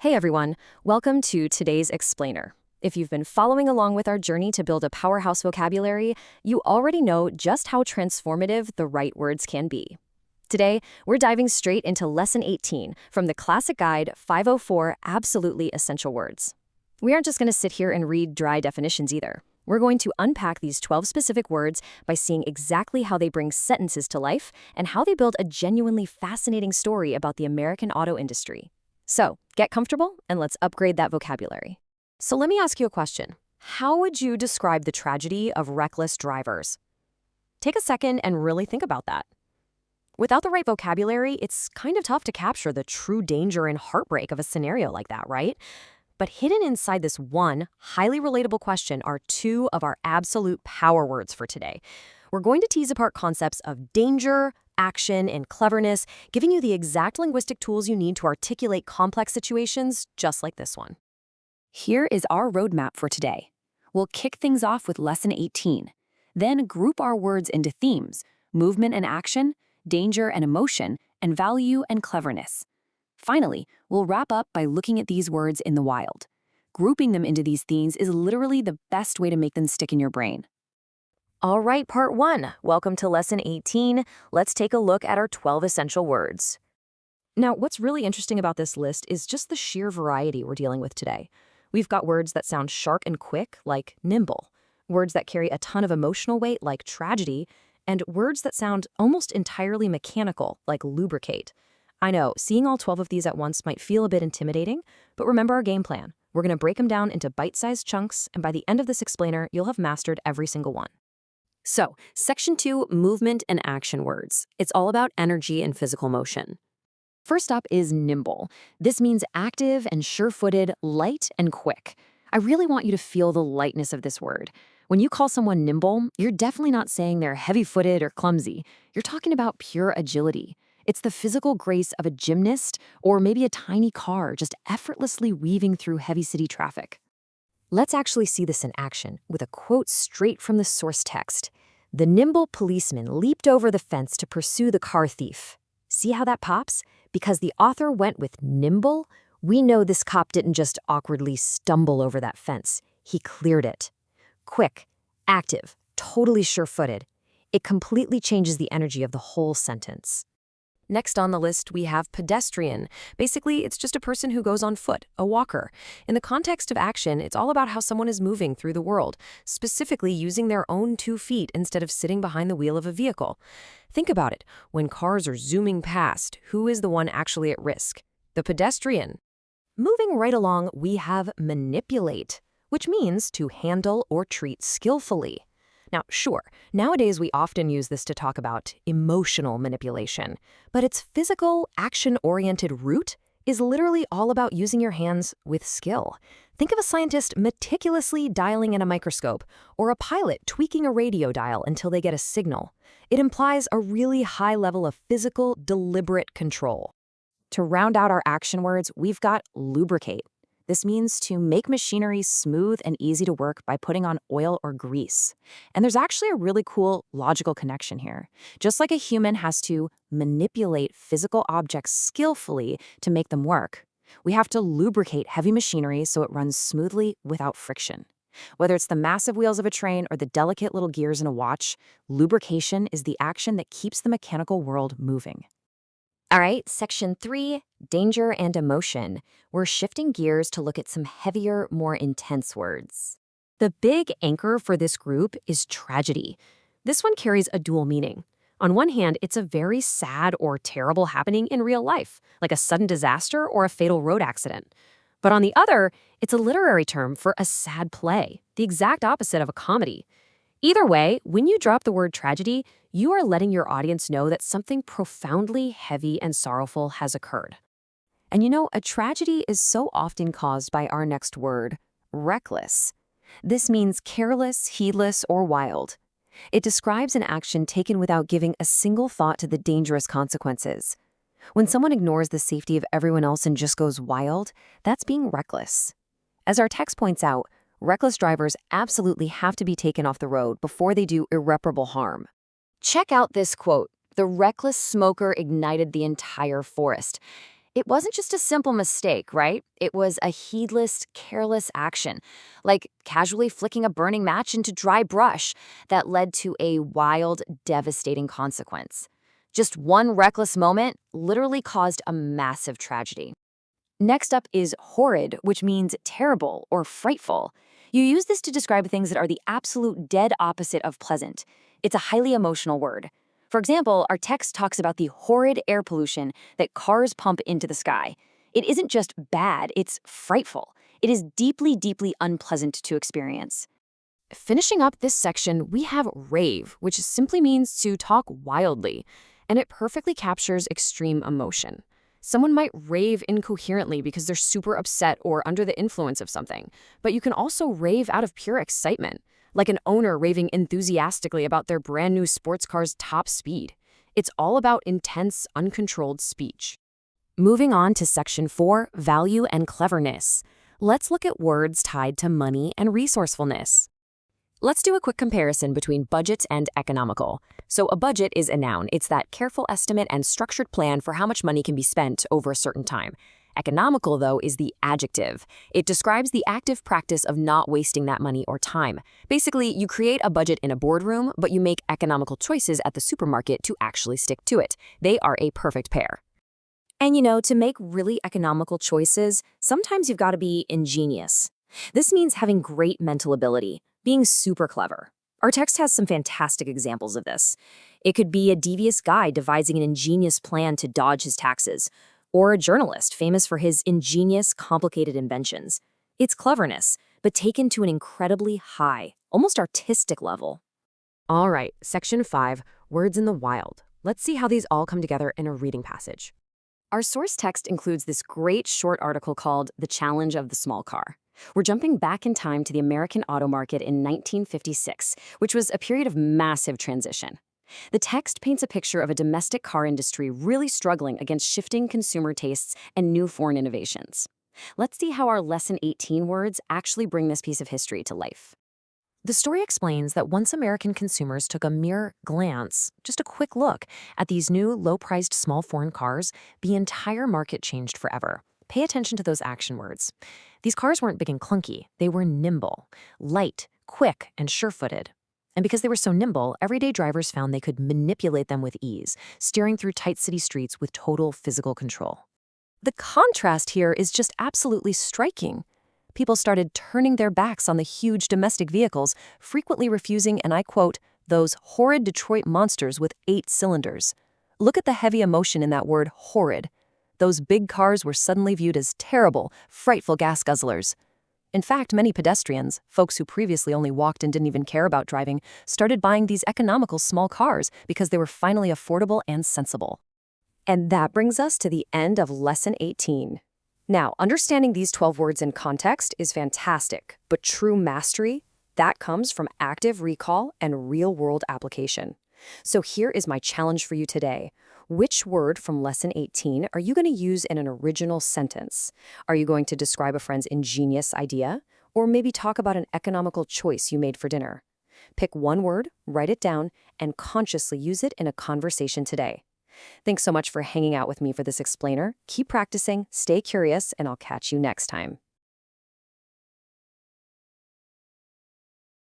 Hey everyone, welcome to today's Explainer. If you've been following along with our journey to build a powerhouse vocabulary, you already know just how transformative the right words can be. Today, we're diving straight into Lesson 18 from the classic guide 504 Absolutely Essential Words. We aren't just going to sit here and read dry definitions either. We're going to unpack these 12 specific words by seeing exactly how they bring sentences to life and how they build a genuinely fascinating story about the American auto industry. So, get comfortable and let's upgrade that vocabulary. So let me ask you a question. How would you describe the tragedy of reckless drivers? Take a second and really think about that. Without the right vocabulary, it's kind of tough to capture the true danger and heartbreak of a scenario like that, right? But hidden inside this one highly relatable question are two of our absolute power words for today. We're going to tease apart concepts of danger, action, and cleverness, giving you the exact linguistic tools you need to articulate complex situations just like this one. Here is our roadmap for today. We'll kick things off with Lesson 18, then group our words into themes: movement and action, danger and emotion, and value and cleverness. Finally, we'll wrap up by looking at these words in the wild. Grouping them into these themes is literally the best way to make them stick in your brain. All right, part 1. Welcome to Lesson 18. Let's take a look at our 12 essential words. Now, what's really interesting about this list is just the sheer variety we're dealing with today. We've got words that sound sharp and quick, like nimble, words that carry a ton of emotional weight, like tragedy, and words that sound almost entirely mechanical, like lubricate. I know, seeing all 12 of these at once might feel a bit intimidating, but remember our game plan. We're going to break them down into bite-sized chunks, and by the end of this explainer, you'll have mastered every single one. So, Section 2, movement and action words. It's all about energy and physical motion. First up is nimble. This means active and sure-footed, light and quick. I really want you to feel the lightness of this word. When you call someone nimble, you're definitely not saying they're heavy-footed or clumsy. You're talking about pure agility. It's the physical grace of a gymnast or maybe a tiny car just effortlessly weaving through heavy city traffic. Let's actually see this in action with a quote straight from the source text. "The nimble policeman leaped over the fence to pursue the car thief." See how that pops? Because the author went with nimble, we know this cop didn't just awkwardly stumble over that fence. He cleared it. Quick, active, totally sure-footed. It completely changes the energy of the whole sentence. Next on the list, we have pedestrian. Basically, it's just a person who goes on foot, a walker. In the context of action, it's all about how someone is moving through the world, specifically using their own 2 feet instead of sitting behind the wheel of a vehicle. Think about it. When cars are zooming past, who is the one actually at risk? The pedestrian. Moving right along, we have manipulate, which means to handle or treat skillfully. Now, sure, nowadays we often use this to talk about emotional manipulation, but its physical, action-oriented root is literally all about using your hands with skill. Think of a scientist meticulously dialing in a microscope, or a pilot tweaking a radio dial until they get a signal. It implies a really high level of physical, deliberate control. To round out our action words, we've got lubricate. This means to make machinery smooth and easy to work by putting on oil or grease. And there's actually a really cool logical connection here. Just like a human has to manipulate physical objects skillfully to make them work, we have to lubricate heavy machinery so it runs smoothly without friction. Whether it's the massive wheels of a train or the delicate little gears in a watch, lubrication is the action that keeps the mechanical world moving. All right, Section 3, danger and emotion. We're shifting gears to look at some heavier, more intense words. The big anchor for this group is tragedy. This one carries a dual meaning. On one hand, it's a very sad or terrible happening in real life, like a sudden disaster or a fatal road accident. But on the other, it's a literary term for a sad play, the exact opposite of a comedy. Either way, when you drop the word tragedy, you are letting your audience know that something profoundly heavy and sorrowful has occurred. And you know, a tragedy is so often caused by our next word, reckless. This means careless, heedless, or wild. It describes an action taken without giving a single thought to the dangerous consequences. When someone ignores the safety of everyone else and just goes wild, that's being reckless. As our text points out, reckless drivers absolutely have to be taken off the road before they do irreparable harm. Check out this quote. "The reckless smoker ignited the entire forest." It wasn't just a simple mistake, right? It was a heedless, careless action, like casually flicking a burning match into dry brush that led to a wild, devastating consequence. Just one reckless moment literally caused a massive tragedy. Next up is horrid, which means terrible or frightful. You use this to describe things that are the absolute dead opposite of pleasant. It's a highly emotional word. For example, our text talks about the horrid air pollution that cars pump into the sky. It isn't just bad, it's frightful. It is deeply, deeply unpleasant to experience. Finishing up this section, we have rave, which simply means to talk wildly, and it perfectly captures extreme emotion. Someone might rave incoherently because they're super upset or under the influence of something, but you can also rave out of pure excitement, like an owner raving enthusiastically about their brand new sports car's top speed. It's all about intense, uncontrolled speech. Moving on to section 4, value and cleverness. Let's look at words tied to money and resourcefulness. Let's do a quick comparison between budget and economical. So a budget is a noun. It's that careful estimate and structured plan for how much money can be spent over a certain time. Economical, though, is the adjective. It describes the active practice of not wasting that money or time. Basically, you create a budget in a boardroom, but you make economical choices at the supermarket to actually stick to it. They are a perfect pair. And to make really economical choices, sometimes you've got to be ingenious. This means having great mental ability, being super clever. Our text has some fantastic examples of this. It could be a devious guy devising an ingenious plan to dodge his taxes, or a journalist famous for his ingenious, complicated inventions. It's cleverness, but taken to an incredibly high, almost artistic level. All right, section 5, words in the wild. Let's see how these all come together in a reading passage. Our source text includes this great short article called The Challenge of the Small Car. We're jumping back in time to the American auto market in 1956, which was a period of massive transition. The text paints a picture of a domestic car industry really struggling against shifting consumer tastes and new foreign innovations. Let's see how our Lesson 18 words actually bring this piece of history to life. The story explains that once American consumers took a mere glance, just a quick look, at these new low-priced small foreign cars, the entire market changed forever. Pay attention to those action words. These cars weren't big and clunky. They were nimble, light, quick, and sure-footed. And because they were so nimble, everyday drivers found they could manipulate them with ease, steering through tight city streets with total physical control. The contrast here is just absolutely striking. People started turning their backs on the huge domestic vehicles, frequently refusing, and I quote, those horrid Detroit monsters with 8 cylinders. Look at the heavy emotion in that word, horrid. Those big cars were suddenly viewed as terrible, frightful gas guzzlers. In fact, many pedestrians, folks who previously only walked and didn't even care about driving, started buying these economical small cars because they were finally affordable and sensible. And that brings us to the end of Lesson 18. Now, understanding these 12 words in context is fantastic, but true mastery, that comes from active recall and real-world application. So here is my challenge for you today. Which word from Lesson 18 are you going to use in an original sentence? Are you going to describe a friend's ingenious idea? Or maybe talk about an economical choice you made for dinner? Pick one word, write it down, and consciously use it in a conversation today. Thanks so much for hanging out with me for this explainer. Keep practicing, stay curious, and I'll catch you next time.